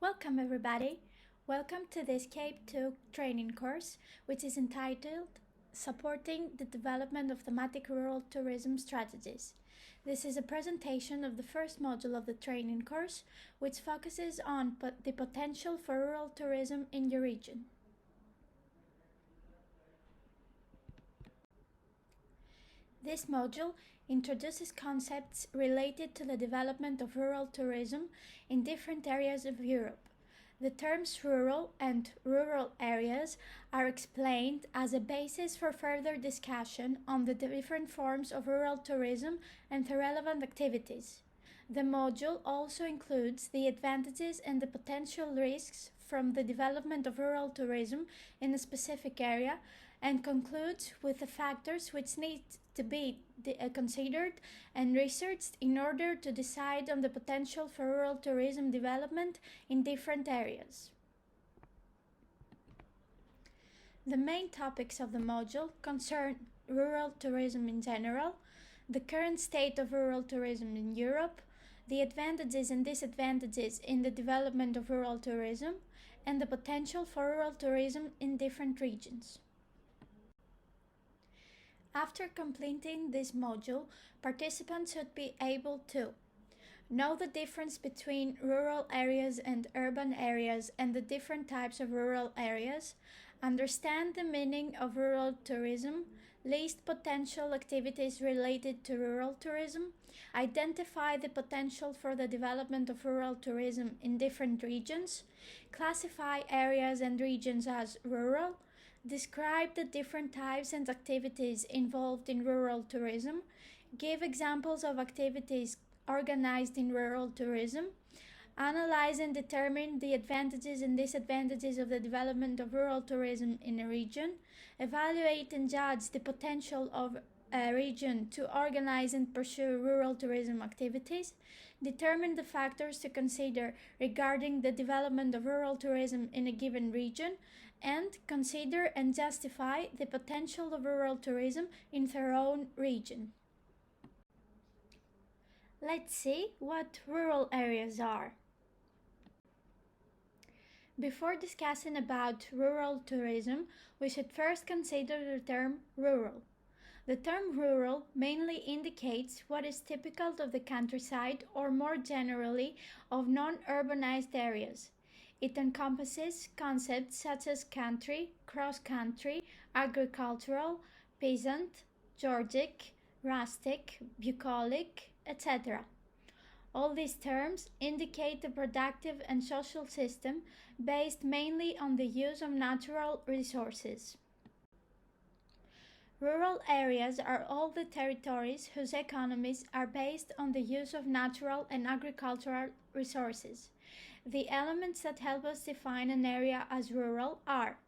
Welcome, everybody. Welcome to the Escape 2 training course, which is entitled Supporting the Development of Thematic Rural Tourism Strategies. This is a presentation of the first module of the training course, which focuses on the potential for rural tourism in your region. This module introduces concepts related to the development of rural tourism in different areas of Europe. The terms rural and rural areas are explained as a basis for further discussion on the different forms of rural tourism and the relevant activities. The module also includes the advantages and the potential risks from the development of rural tourism in a specific area and concludes with the factors which need to be considered and researched in order to decide on the potential for rural tourism development in different areas. The main topics of the module concern rural tourism in general, the current state of rural tourism in Europe, the advantages and disadvantages in the development of rural tourism, and the potential for rural tourism in different regions. After completing this module, participants should be able to know the difference between rural areas and urban areas and the different types of rural areas, understand the meaning of rural tourism, list potential activities related to rural tourism, identify the potential for the development of rural tourism in different regions, classify areas and regions as rural, describe the different types and activities involved in rural tourism, give examples of activities organized in rural tourism, analyze and determine the advantages and disadvantages of the development of rural tourism in a region, evaluate and judge the potential of a region to organize and pursue rural tourism activities, determine the factors to consider regarding the development of rural tourism in a given region, and consider and justify the potential of rural tourism in their own region. Let's see what rural areas are. Before discussing about rural tourism, we should first consider the term rural. The term rural mainly indicates what is typical of the countryside or more generally of non-urbanized areas. It encompasses concepts such as country, cross-country, agricultural, peasant, Georgic, rustic, bucolic, etc. All these terms indicate a productive and social system based mainly on the use of natural resources. Rural areas are all the territories whose economies are based on the use of natural and agricultural resources. The elements that help us define an area as rural are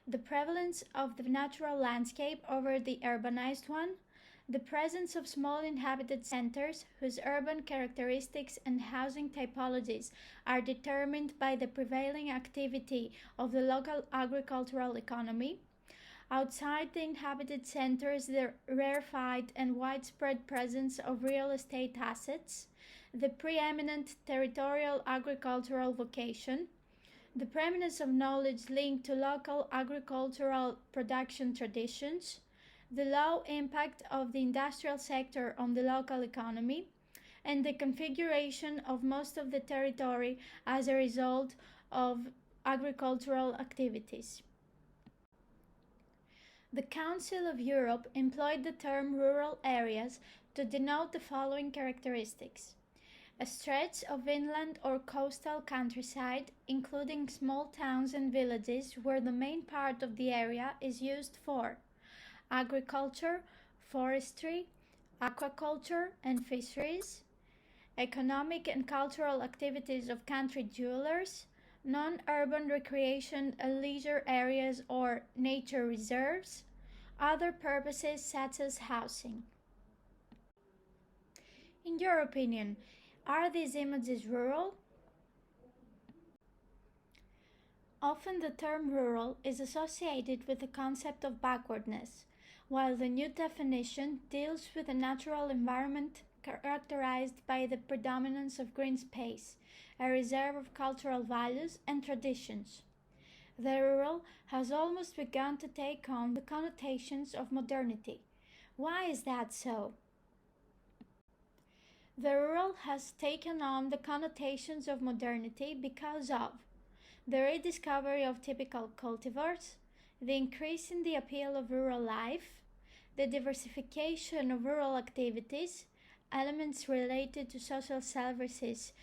the prevalence of the natural landscape over the urbanized one, the presence of small inhabited centers whose urban characteristics and housing typologies are determined by the prevailing activity of the local agricultural economy, outside the inhabited centers the rarefied and widespread presence of real estate assets, the preeminent territorial agricultural vocation, the preeminence of knowledge linked to local agricultural production traditions, the low impact of the industrial sector on the local economy, and the configuration of most of the territory as a result of agricultural activities. The Council of Europe employed the term rural areas to denote the following characteristics: a stretch of inland or coastal countryside, including small towns and villages where the main part of the area is used for agriculture, forestry, aquaculture, and fisheries, economic and cultural activities of country dwellers, non-urban recreation and leisure areas or nature reserves, other purposes such as housing. In your opinion, are these images rural? Often the term rural is associated with the concept of backwardness, while the new definition deals with the natural environment characterized by the predominance of green space, a reserve of cultural values and traditions. The rural has almost begun to take on the connotations of modernity. Why is that so? The rural has taken on the connotations of modernity because of the rediscovery of typical cultivars, the increase in the appeal of rural life, the diversification of rural activities, elements related to social services,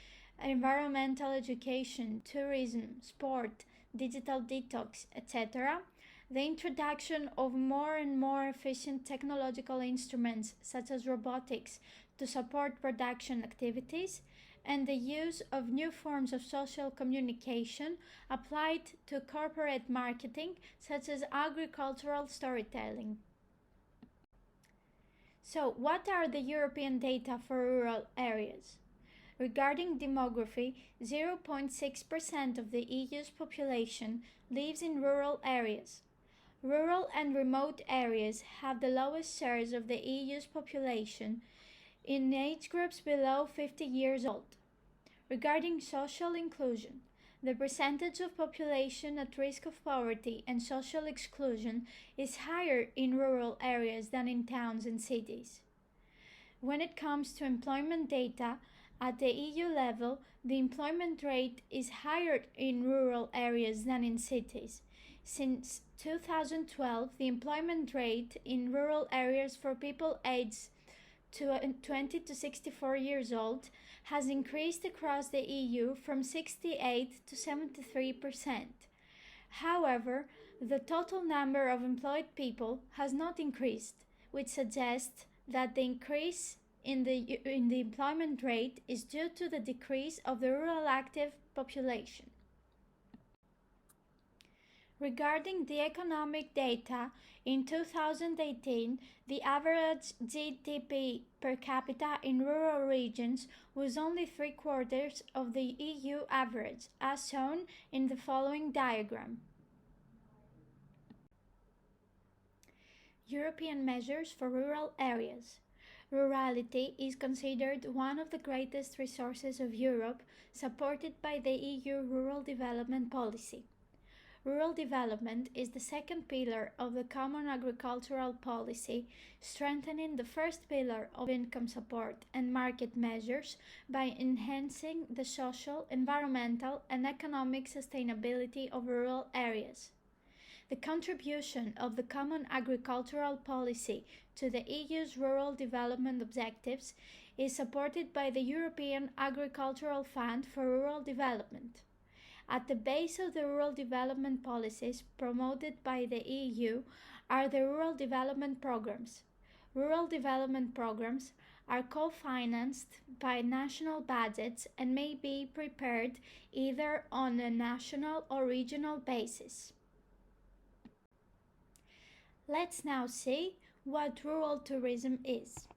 environmental education, tourism, sport, digital detox, etc., the introduction of more and more efficient technological instruments such as robotics to support production activities, and the use of new forms of social communication applied to corporate marketing such as agricultural storytelling. So, what are the European data for rural areas? Regarding demography, 0.6% of the EU's population lives in rural areas. Rural and remote areas have the lowest shares of the EU's population in age groups below 50 years old. Regarding social inclusion, the percentage of population at risk of poverty and social exclusion is higher in rural areas than in towns and cities. When it comes to employment data, at the EU level, the employment rate is higher in rural areas than in cities. Since 2012, the employment rate in rural areas for people aged 20 to 64 years old has increased across the EU from 68 to 73%. However, the total number of employed people has not increased, which suggests that the increase in the employment rate is due to the decrease of the rural active population. Regarding the economic data, in 2018, the average GDP per capita in rural regions was only 3/4 of the EU average, as shown in the following diagram. European measures for rural areas. Rurality is considered one of the greatest resources of Europe, supported by the EU Rural Development Policy. Rural development is the second pillar of the Common Agricultural Policy, strengthening the first pillar of income support and market measures by enhancing the social, environmental, and economic sustainability of rural areas. The contribution of the Common Agricultural Policy to the EU's rural development objectives is supported by the European Agricultural Fund for Rural Development. At the base of the rural development policies promoted by the EU are the rural development programs. Rural development programs are co-financed by national budgets and may be prepared either on a national or regional basis. Let's now see what rural tourism is.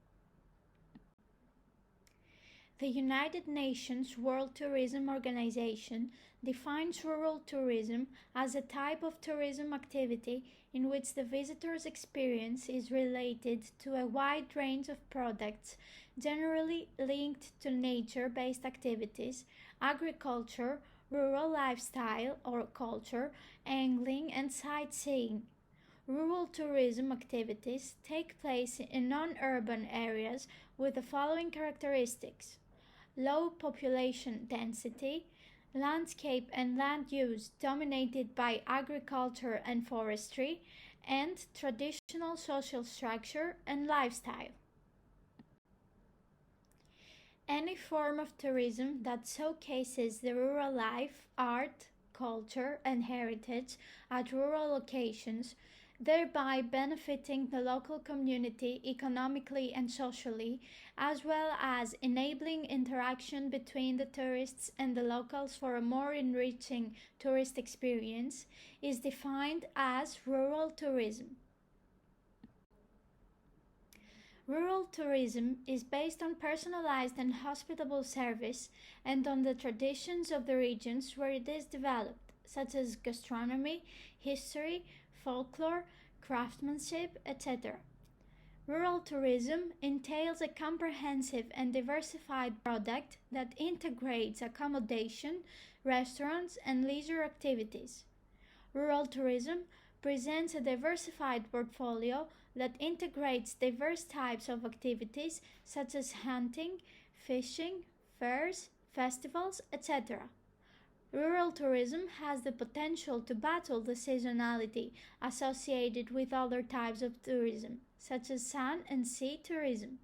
The United Nations World Tourism Organization defines rural tourism as a type of tourism activity in which the visitor's experience is related to a wide range of products, generally linked to nature-based activities, agriculture, rural lifestyle or culture, angling, and sightseeing. Rural tourism activities take place in non-urban areas with the following characteristics: low population density, landscape and land use dominated by agriculture and forestry, and traditional social structure and lifestyle. Any form of tourism that showcases the rural life, art, culture, and heritage at rural locations, thereby benefiting the local community economically and socially, as well as enabling interaction between the tourists and the locals for a more enriching tourist experience, is defined as rural tourism. Rural tourism is based on personalized and hospitable service and on the traditions of the regions where it is developed, such as gastronomy, history, folklore, craftsmanship, etc. Rural tourism entails a comprehensive and diversified product that integrates accommodation, restaurants, and leisure activities. Rural tourism presents a diversified portfolio that integrates diverse types of activities such as hunting, fishing, fairs, festivals, etc. Rural tourism has the potential to battle the seasonality associated with other types of tourism, such as sun and sea tourism.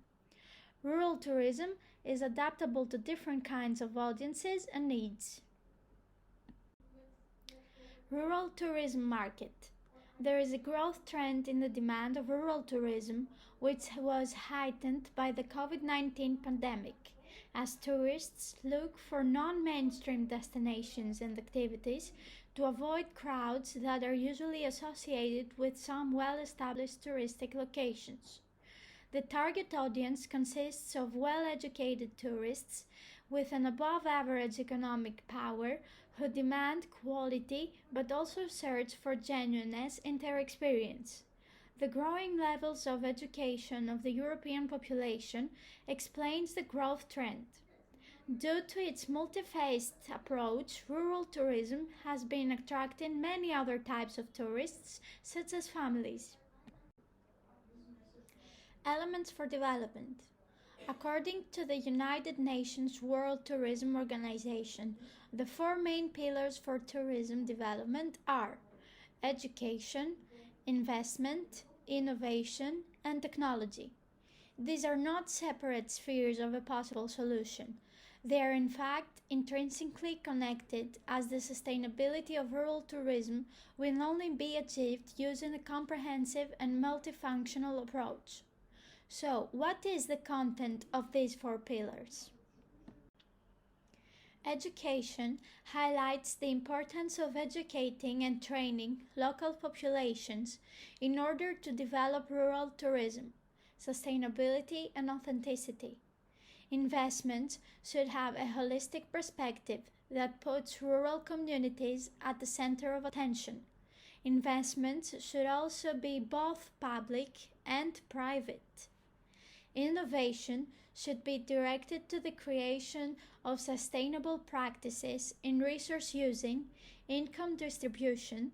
Rural tourism is adaptable to different kinds of audiences and needs. Rural tourism market. There is a growth trend in the demand of rural tourism, which was heightened by the COVID-19 pandemic, as tourists look for non-mainstream destinations and activities to avoid crowds that are usually associated with some well-established touristic locations. The target audience consists of well-educated tourists with an above-average economic power who demand quality but also search for genuineness in their experience. The growing levels of education of the European population explains the growth trend. Due to its multi-phased approach, rural tourism has been attracting many other types of tourists, such as families. Elements for development. According to the United Nations World Tourism Organization, the four main pillars for tourism development are education, investment, innovation, and technology. These are not separate spheres of a possible solution. They are in fact intrinsically connected, as the sustainability of rural tourism will only be achieved using a comprehensive and multifunctional approach. So, what is the content of these four pillars? Education highlights the importance of educating and training local populations in order to develop rural tourism, sustainability, and authenticity. Investments should have a holistic perspective that puts rural communities at the center of attention. Investments should also be both public and private. Innovation should be directed to the creation of sustainable practices in resource using, income distribution,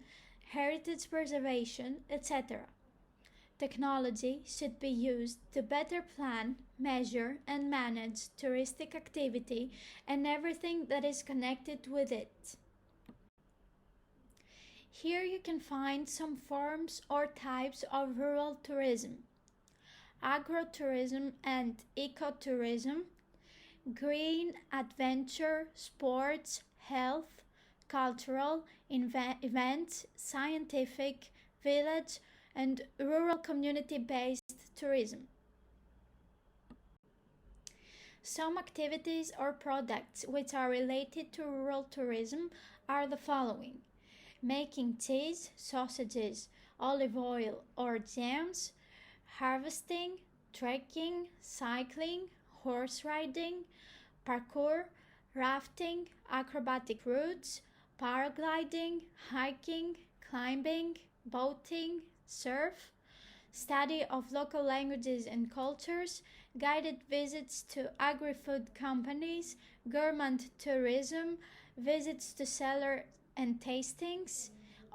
heritage preservation, etc. Technology should be used to better plan, measure, and manage touristic activity and everything that is connected with it. Here you can find some forms or types of rural tourism: agrotourism and ecotourism, green, adventure, sports, health, cultural, events, scientific, village, and rural community-based tourism. Some activities or products which are related to rural tourism are the following: making cheese, sausages, olive oil, or jams, harvesting, trekking, cycling, horse riding, parkour, rafting, acrobatic routes, paragliding, hiking, climbing, boating, surf, study of local languages and cultures, guided visits to agri-food companies, gourmand tourism, visits to cellar and tastings,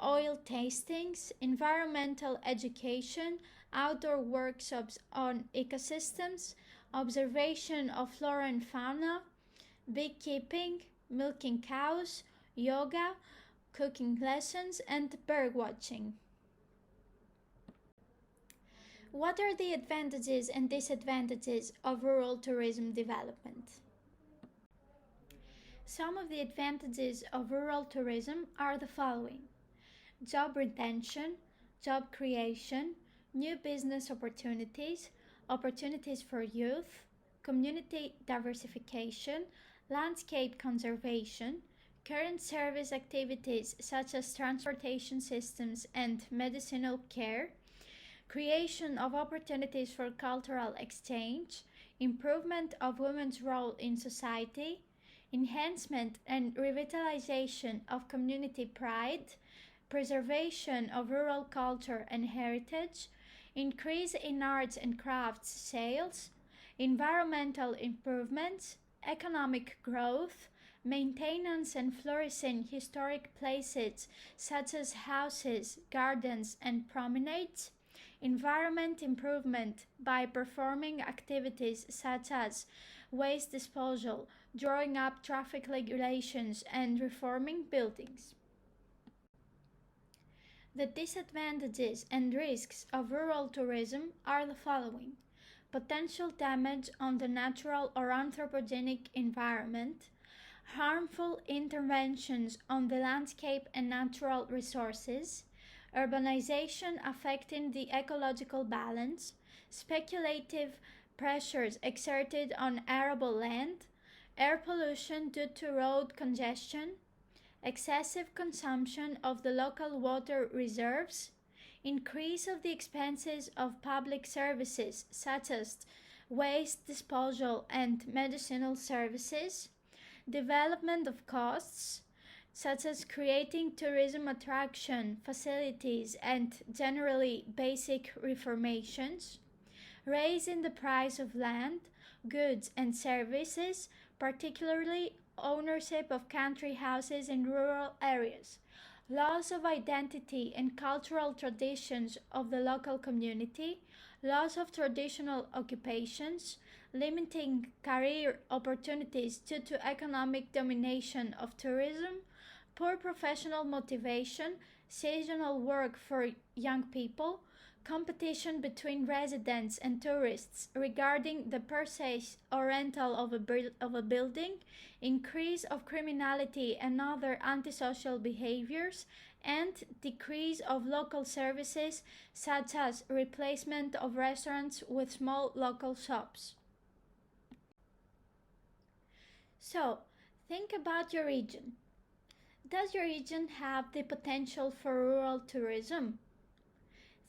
oil tastings, environmental education, outdoor workshops on ecosystems, observation of flora and fauna, beekeeping, milking cows, yoga, cooking lessons, and bird watching. What are the advantages and disadvantages of rural tourism development? Some of the advantages of rural tourism are the following: job retention, job creation, new business opportunities, opportunities for youth, community diversification, landscape conservation, current service activities such as transportation systems and medicinal care, creation of opportunities for cultural exchange, improvement of women's role in society, enhancement and revitalization of community pride, preservation of rural culture and heritage, increase in arts and crafts sales, environmental improvements, economic growth, maintenance and flourishing historic places such as houses, gardens, and promenades, environment improvement by performing activities such as waste disposal, drawing up traffic regulations, and reforming buildings. The disadvantages and risks of rural tourism are the following: potential damage on the natural or anthropogenic environment, harmful interventions on the landscape and natural resources, urbanization affecting the ecological balance, speculative pressures exerted on arable land, air pollution due to road congestion, excessive consumption of the local water reserves, increase of the expenses of public services such as waste disposal and medicinal services, development of costs such as creating tourism attraction facilities and generally basic reformations, raising the price of land, goods, and services, particularly ownership of country houses in rural areas, loss of identity and cultural traditions of the local community, loss of traditional occupations, limiting career opportunities due to economic domination of tourism, poor professional motivation, seasonal work for young people, competition between residents and tourists regarding the purchase or rental of a building, increase of criminality and other antisocial behaviors, and decrease of local services such as replacement of restaurants with small local shops. So, think about your region. Does your region have the potential for rural tourism?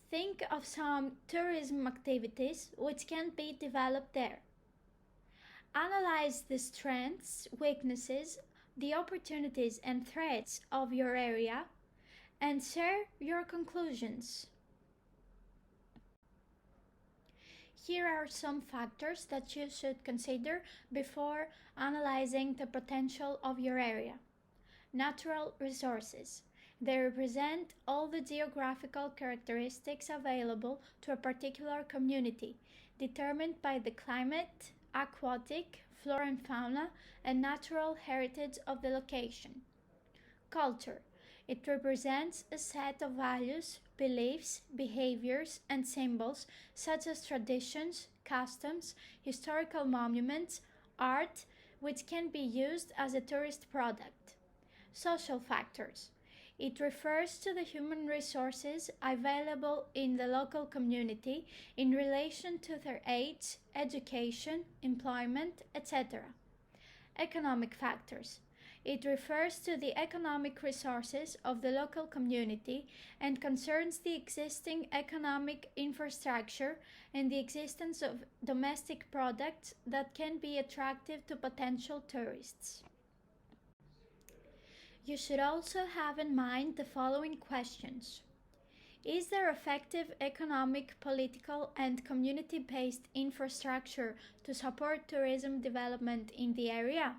Think of some tourism activities which can be developed there. Analyze the strengths, weaknesses, the opportunities and threats of your area and share your conclusions. Here are some factors that you should consider before analyzing the potential of your area. Natural resources. They represent all the geographical characteristics available to a particular community, determined by the climate, aquatic, flora and fauna, and natural heritage of the location. Culture. It represents a set of values, beliefs, behaviors, and symbols such as traditions, customs, historical monuments, art, which can be used as a tourist product. Social factors. It refers to the human resources available in the local community in relation to their age, education, employment, etc. Economic factors. It refers to the economic resources of the local community and concerns the existing economic infrastructure and the existence of domestic products that can be attractive to potential tourists. You should also have in mind the following questions. Is there effective economic, political, and community-based infrastructure to support tourism development in the area?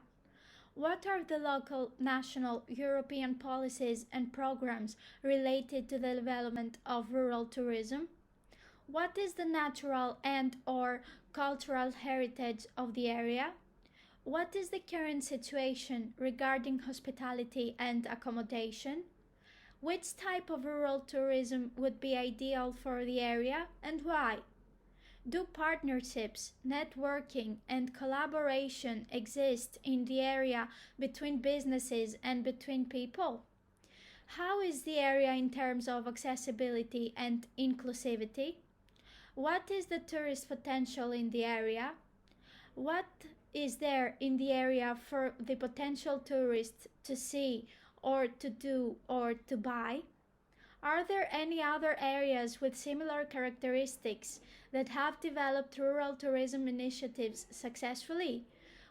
What are the local, national, European policies and programs related to the development of rural tourism? What is the natural and/or cultural heritage of the area? What is the current situation regarding hospitality and accommodation? Which type of rural tourism would be ideal for the area and why? Do partnerships, networking, and collaboration exist in the area between businesses and between people? How is the area in terms of accessibility and inclusivity? What is the tourist potential in the area? What is there in the area for the potential tourists to see or to do or to buy? Are there any other areas with similar characteristics that have developed rural tourism initiatives successfully?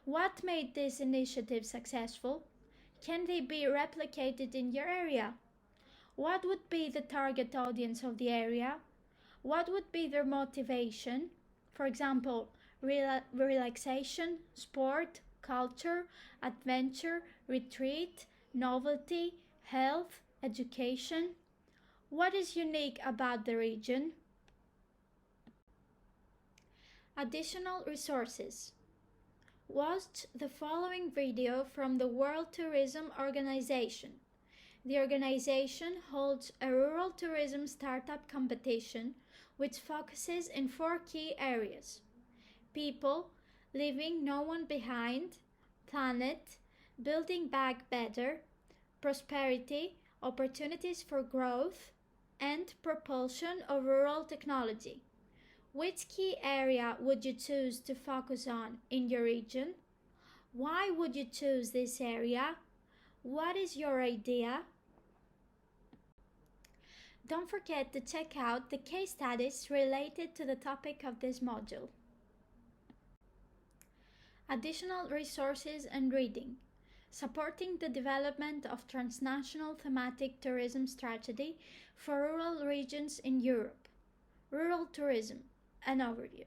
What made these initiatives successful? Can they be replicated in your area? What would be the target audience of the area? What would be their motivation? For example, relaxation, sport, culture, adventure, retreat, novelty, health, education. What is unique about the region? Additional resources. Watch the following video from the World Tourism Organization. The organization holds a rural tourism startup competition which focuses in 4 key areas: people, leaving no one behind; planet, building back better; prosperity, opportunities for growth; and propulsion of rural technology. Which key area would you choose to focus on in your region? Why would you choose this area? What is your idea? Don't forget to check out the case studies related to the topic of this module. Additional resources and reading. Supporting the development of transnational thematic tourism strategy for rural regions in Europe. Rural tourism, an overview.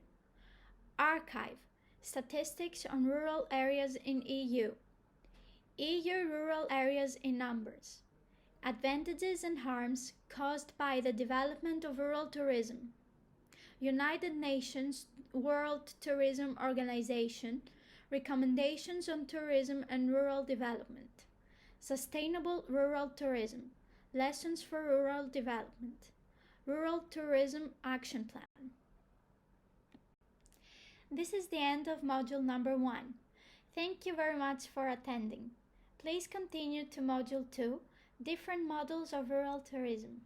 Archive, statistics on rural areas in EU. EU rural areas in numbers. Advantages and harms caused by the development of rural tourism. United Nations World Tourism Organization, recommendations on tourism and rural development. Sustainable rural tourism, lessons for rural development. Rural Tourism Action Plan. This is the end of module number 1. Thank you very much for attending. Please continue to module 2, different models of rural tourism.